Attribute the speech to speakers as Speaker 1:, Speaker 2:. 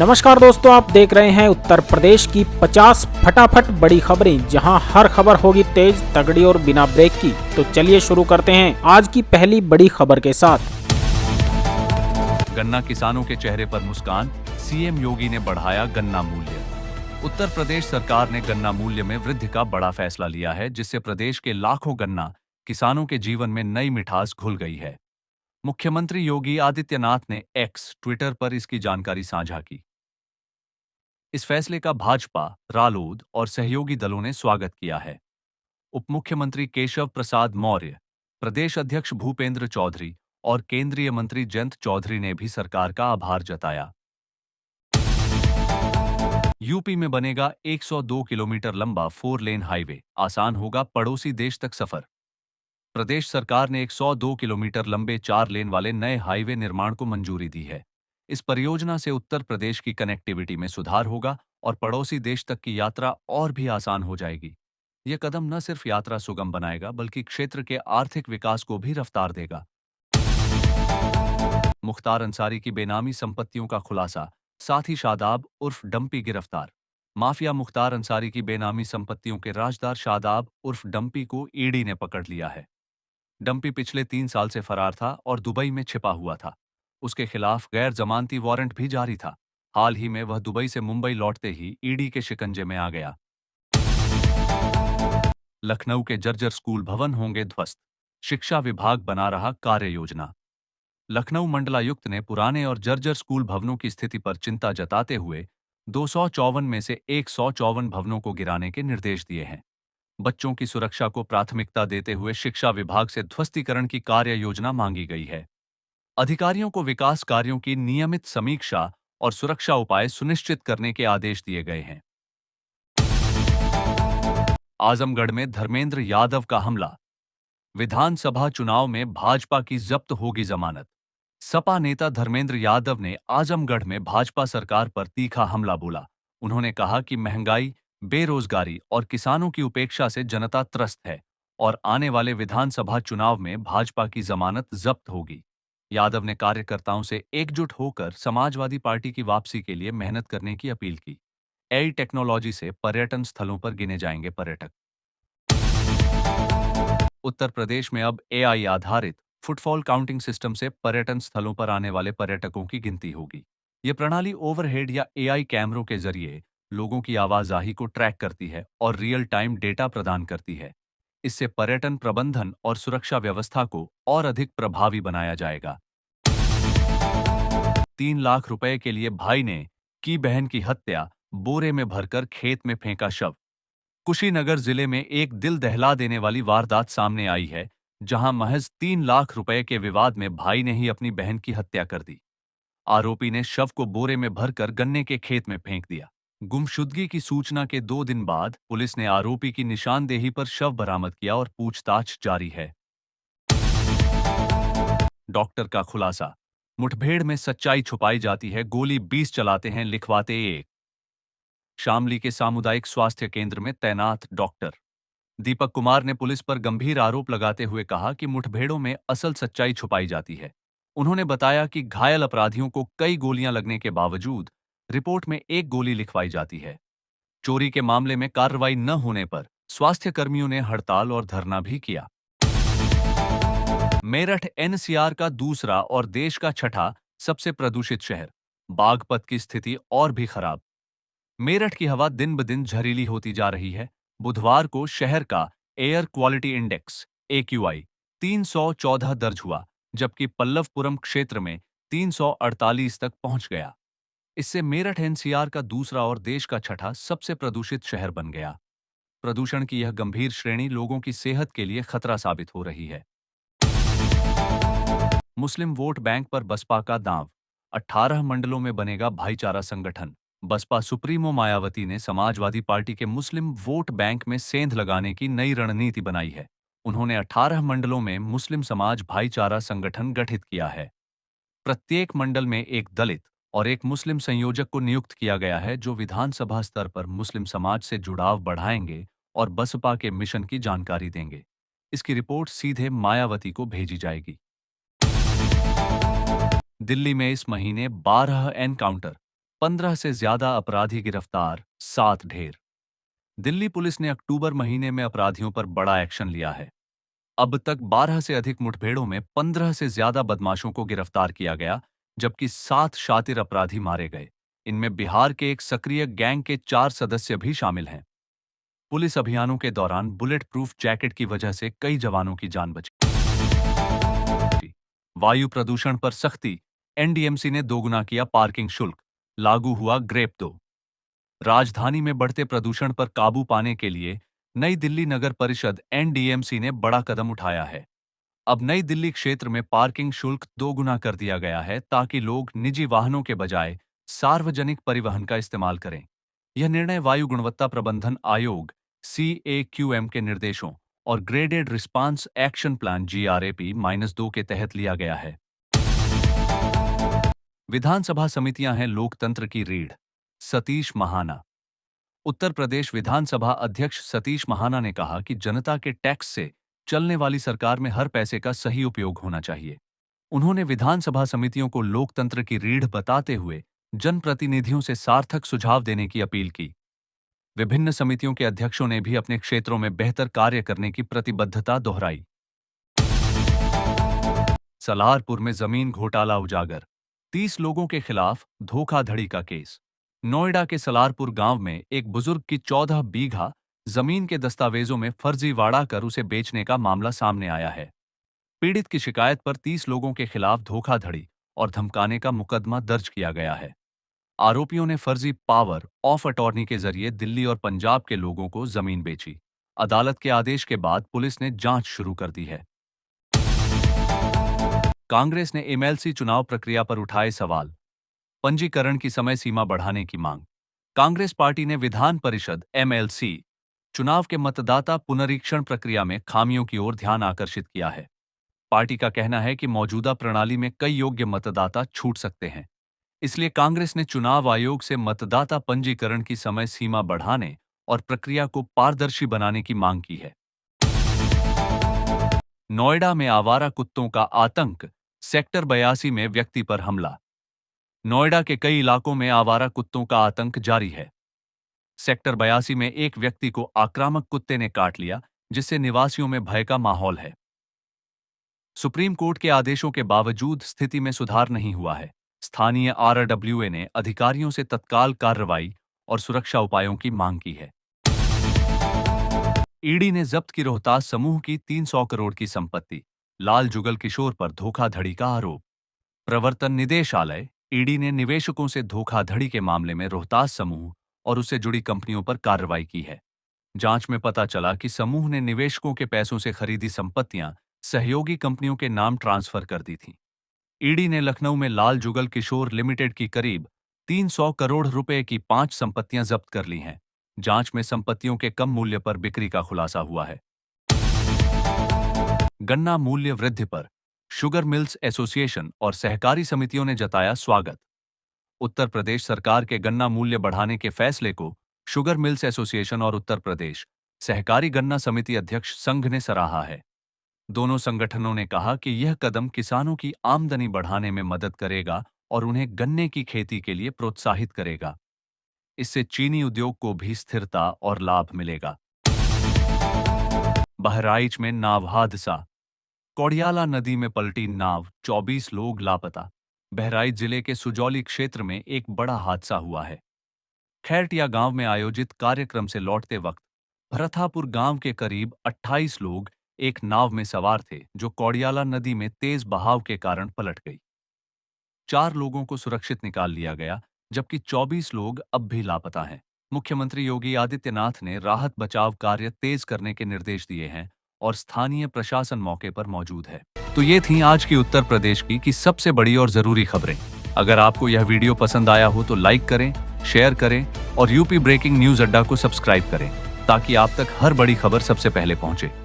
Speaker 1: नमस्कार दोस्तों, आप देख रहे हैं उत्तर प्रदेश की 50 फटाफट बड़ी खबरें, जहां हर खबर होगी तेज, तगड़ी और बिना ब्रेक की। तो चलिए शुरू करते हैं आज की पहली बड़ी खबर के साथ।
Speaker 2: गन्ना किसानों के चेहरे पर मुस्कान, सीएम योगी ने बढ़ाया गन्ना मूल्य। उत्तर प्रदेश सरकार ने गन्ना मूल्य में वृद्धि का बड़ा फैसला लिया है, जिससे प्रदेश के लाखों गन्ना किसानों के जीवन में नई मिठास घुल गई है। मुख्यमंत्री योगी आदित्यनाथ ने एक्स ट्विटर पर इसकी जानकारी साझा की। इस फैसले का भाजपा, रालोद और सहयोगी दलों ने स्वागत किया है। उप मुख्यमंत्री केशव प्रसाद मौर्य, प्रदेश अध्यक्ष भूपेंद्र चौधरी और केंद्रीय मंत्री जयंत चौधरी ने भी सरकार का आभार जताया। यूपी में बनेगा 102 किलोमीटर लंबा 4 लेन हाईवे, आसान होगा पड़ोसी देश तक सफर। प्रदेश सरकार ने 102 किलोमीटर लंबे 4 लेन वाले नए हाईवे निर्माण को मंजूरी दी है। इस परियोजना से उत्तर प्रदेश की कनेक्टिविटी में सुधार होगा और पड़ोसी देश तक की यात्रा और भी आसान हो जाएगी। यह कदम न सिर्फ यात्रा सुगम बनाएगा, बल्कि क्षेत्र के आर्थिक विकास को भी रफ्तार देगा। मुख्तार अंसारी की बेनामी संपत्तियों का खुलासा, साथ ही शादाब उर्फ डंपी गिरफ्तार। माफिया मुख्तार अंसारी की बेनामी संपत्तियों के राजदार शादाब उर्फ डंपी को ईडी ने पकड़ लिया है। डंपी पिछले 3 साल से फरार था और दुबई में छिपा हुआ था। उसके खिलाफ गैर जमानती वारंट भी जारी था। हाल ही में वह दुबई से मुंबई लौटते ही ईडी के शिकंजे में आ गया। लखनऊ के जर्जर स्कूल भवन होंगे ध्वस्त, शिक्षा विभाग बना रहा कार्य योजना। लखनऊ मंडलायुक्त ने पुराने और जर्जर स्कूल भवनों की स्थिति पर चिंता जताते हुए 254 में से 154 भवनों को गिराने के निर्देश दिए हैं। बच्चों की सुरक्षा को प्राथमिकता देते हुए शिक्षा विभाग से ध्वस्तीकरण की कार्य योजना मांगी गई है। अधिकारियों को विकास कार्यों की नियमित समीक्षा और सुरक्षा उपाय सुनिश्चित करने के आदेश दिए गए हैं। आजमगढ़ में धर्मेंद्र यादव का हमला, विधानसभा चुनाव में भाजपा की जब्त होगी जमानत। सपा नेता धर्मेंद्र यादव ने आजमगढ़ में भाजपा सरकार पर तीखा हमला बोला। उन्होंने कहा कि महंगाई, बेरोजगारी और किसानों की उपेक्षा से जनता त्रस्त है और आने वाले विधानसभा चुनाव में भाजपा की जमानत जब्त होगी। यादव ने कार्यकर्ताओं से एकजुट होकर समाजवादी पार्टी की वापसी के लिए मेहनत करने की अपील की। एआई टेक्नोलॉजी से पर्यटन स्थलों पर गिने जाएंगे पर्यटक। उत्तर प्रदेश में अब एआई आधारित फुटफॉल काउंटिंग सिस्टम से पर्यटन स्थलों पर आने वाले पर्यटकों की गिनती होगी। यह प्रणाली ओवरहेड या एआई कैमरों के जरिए लोगों की आवाजाही को ट्रैक करती है और रियल टाइम डेटा प्रदान करती है। इससे पर्यटन प्रबंधन और सुरक्षा व्यवस्था को और अधिक प्रभावी बनाया जाएगा। 3 लाख रुपए के लिए भाई ने की बहन की हत्या, बोरे में भरकर खेत में फेंका शव। कुशीनगर जिले में एक दिल दहला देने वाली वारदात सामने आई है, जहां महज 3 लाख रुपए के विवाद में भाई ने ही अपनी बहन की हत्या कर दी। आरोपी ने शव को बोरे में भरकर गन्ने के खेत में फेंक दिया। गुमशुदगी की सूचना के 2 दिन बाद पुलिस ने आरोपी की निशानदेही पर शव बरामद किया और पूछताछ जारी है। डॉक्टर का खुलासा, मुठभेड़ में सच्चाई छुपाई जाती है, गोली 20 चलाते हैं, लिखवाते एक। शामली के सामुदायिक स्वास्थ्य केंद्र में तैनात डॉक्टर दीपक कुमार ने पुलिस पर गंभीर आरोप लगाते हुए कहा कि मुठभेड़ों में असल सच्चाई छुपाई जाती है। उन्होंने बताया कि घायल अपराधियों को कई गोलियां लगने के बावजूद रिपोर्ट में एक गोली लिखवाई जाती है। चोरी के मामले में कार्रवाई न होने पर स्वास्थ्य कर्मियों ने हड़ताल और धरना भी किया। मेरठ एनसीआर का दूसरा और देश का छठा सबसे प्रदूषित शहर, बागपत की स्थिति और भी खराब। मेरठ की हवा दिन ब दिन जहरीली होती जा रही है। बुधवार को शहर का एयर क्वालिटी इंडेक्स AQI 314 दर्ज हुआ, जबकि पल्लवपुरम क्षेत्र में 348 तक पहुंच गया। इससे मेरठ एनसीआर का दूसरा और देश का छठा सबसे प्रदूषित शहर बन गया। प्रदूषण की यह गंभीर श्रेणी लोगों की सेहत के लिए खतरा साबित हो रही है। मुस्लिम वोट बैंक पर बसपा का दांव, 18 मंडलों में बनेगा भाईचारा संगठन। बसपा सुप्रीमो मायावती ने समाजवादी पार्टी के मुस्लिम वोट बैंक में सेंध लगाने की नई रणनीति बनाई है। उन्होंने 18 मंडलों में मुस्लिम समाज भाईचारा संगठन गठित किया है। प्रत्येक मंडल में एक दलित और एक मुस्लिम संयोजक को नियुक्त किया गया है, जो विधानसभा स्तर पर मुस्लिम समाज से जुड़ाव बढ़ाएंगे और बसपा के मिशन की जानकारी देंगे। इसकी रिपोर्ट सीधे मायावती को भेजी जाएगी। दिल्ली में इस महीने 12 एनकाउंटर, 15 से ज्यादा अपराधी गिरफ्तार, 7 ढेर। दिल्ली पुलिस ने अक्टूबर महीने में अपराधियों पर बड़ा एक्शन लिया है। अब तक 12 से अधिक मुठभेड़ों में 15 से ज्यादा बदमाशों को गिरफ्तार किया गया, जबकि 7 शातिर अपराधी मारे गए। इनमें बिहार के एक सक्रिय गैंग के 4 सदस्य भी शामिल हैं। पुलिस अभियानों के दौरान बुलेट प्रूफ जैकेट की वजह से कई जवानों की जान बची। वायु प्रदूषण पर सख्ती, एनडीएमसी ने दोगुना किया पार्किंग शुल्क, लागू हुआ ग्रेप 2। राजधानी में बढ़ते प्रदूषण पर काबू पाने के लिए नई दिल्ली नगर परिषद एनडीएमसी ने बड़ा कदम उठाया है। अब नई दिल्ली क्षेत्र में पार्किंग शुल्क दोगुना कर दिया गया है ताकि लोग निजी वाहनों के बजाय सार्वजनिक परिवहन का इस्तेमाल करें। यह निर्णय वायु गुणवत्ता प्रबंधन आयोग CAQM के निर्देशों और graded response action plan GRAP-2 के तहत लिया गया है। विधानसभा समितियां हैं लोकतंत्र की रीढ़, सतीश महाना। उत्तर प्रदेश विधानसभा अध्यक्ष सतीश महाना ने कहा कि जनता के टैक्स से चलने वाली सरकार में हर पैसे का सही उपयोग होना चाहिए। उन्होंने विधानसभा समितियों को लोकतंत्र की रीढ़ बताते हुए जनप्रतिनिधियों से सार्थक सुझाव देने की अपील की। विभिन्न समितियों के अध्यक्षों ने भी अपने क्षेत्रों में बेहतर कार्य करने की प्रतिबद्धता दोहराई। सलारपुर में जमीन घोटाला उजागर, 30 लोगों के खिलाफ धोखाधड़ी का केस। नोएडा के सलारपुर गांव में एक बुजुर्ग की 14 बीघा जमीन के दस्तावेजों में फर्जीवाड़ा कर उसे बेचने का मामला सामने आया है। पीड़ित की शिकायत पर 30 लोगों के खिलाफ धोखाधड़ी और धमकाने का मुकदमा दर्ज किया गया है। आरोपियों ने फर्जी पावर ऑफ अटॉर्नी के जरिए दिल्ली और पंजाब के लोगों को जमीन बेची। अदालत के आदेश के बाद पुलिस ने जांच शुरू कर दी है। कांग्रेस ने MLC चुनाव प्रक्रिया पर उठाए सवाल, पंजीकरण की समय सीमा बढ़ाने की मांग। कांग्रेस पार्टी ने विधान परिषद MLC चुनाव के मतदाता पुनरीक्षण प्रक्रिया में खामियों की ओर ध्यान आकर्षित किया है। पार्टी का कहना है कि मौजूदा प्रणाली में कई योग्य मतदाता छूट सकते हैं। इसलिए कांग्रेस ने चुनाव आयोग से मतदाता पंजीकरण की समय सीमा बढ़ाने और प्रक्रिया को पारदर्शी बनाने की मांग की है। नोएडा में आवारा कुत्तों का आतंक, सेक्टर 82 में व्यक्ति पर हमला। नोएडा के कई इलाकों में आवारा कुत्तों का आतंक जारी है। सेक्टर 82 में एक व्यक्ति को आक्रामक कुत्ते ने काट लिया, जिससे निवासियों में भय का माहौल है। सुप्रीम कोर्ट के आदेशों के बावजूद स्थिति में सुधार नहीं हुआ है। स्थानीय RWA ने अधिकारियों से तत्काल कार्रवाई और सुरक्षा उपायों की मांग की है। ईडी ने जब्त की रोहतास समूह की 300 करोड़ की संपत्ति, लाल जुगल किशोर पर धोखाधड़ी का आरोप। प्रवर्तन निदेशालय ईडी ने निवेशकों से धोखाधड़ी के मामले में रोहतास समूह और उससे जुड़ी कंपनियों पर कार्रवाई की है। जांच में पता चला कि समूह ने निवेशकों के पैसों से खरीदी संपत्तियां सहयोगी कंपनियों के नाम ट्रांसफर कर दी थीं। ईडी ने लखनऊ में लाल जुगल किशोर लिमिटेड की करीब 300 करोड़ रुपए की 5 संपत्तियां जब्त कर ली हैं। जांच में संपत्तियों के कम मूल्य पर बिक्री का खुलासा हुआ है। गन्ना मूल्य वृद्धि पर शुगर मिल्स एसोसिएशन और सहकारी समितियों ने जताया स्वागत। उत्तर प्रदेश सरकार के गन्ना मूल्य बढ़ाने के फैसले को शुगर मिल्स एसोसिएशन और उत्तर प्रदेश सहकारी गन्ना समिति अध्यक्ष संघ ने सराहा है। दोनों संगठनों ने कहा कि यह कदम किसानों की आमदनी बढ़ाने में मदद करेगा और उन्हें गन्ने की खेती के लिए प्रोत्साहित करेगा। इससे चीनी उद्योग को भी स्थिरता और लाभ मिलेगा। बहराइच में नाव हादसा, कोड़ियाला नदी में पलटी नाव, 24 लोग लापता। बहराइच जिले के सुजौली क्षेत्र में एक बड़ा हादसा हुआ है। खैरटिया गांव में आयोजित कार्यक्रम से लौटते वक्त भरथापुर गांव के करीब 28 लोग एक नाव में सवार थे, जो कोड़ियाला नदी में तेज बहाव के कारण पलट गई। 4 लोगों को सुरक्षित निकाल लिया गया, जबकि 24 लोग अब भी लापता हैं। मुख्यमंत्री योगी आदित्यनाथ ने राहत बचाव कार्य तेज करने के निर्देश दिए हैं और स्थानीय प्रशासन मौके पर मौजूद है। तो ये थी आज की उत्तर प्रदेश की सबसे बड़ी और जरूरी खबरें। अगर आपको यह वीडियो पसंद आया हो तो लाइक करें, शेयर करें और यूपी ब्रेकिंग न्यूज अड्डा को सब्सक्राइब करें, ताकि आप तक हर बड़ी खबर सबसे पहले पहुंचे।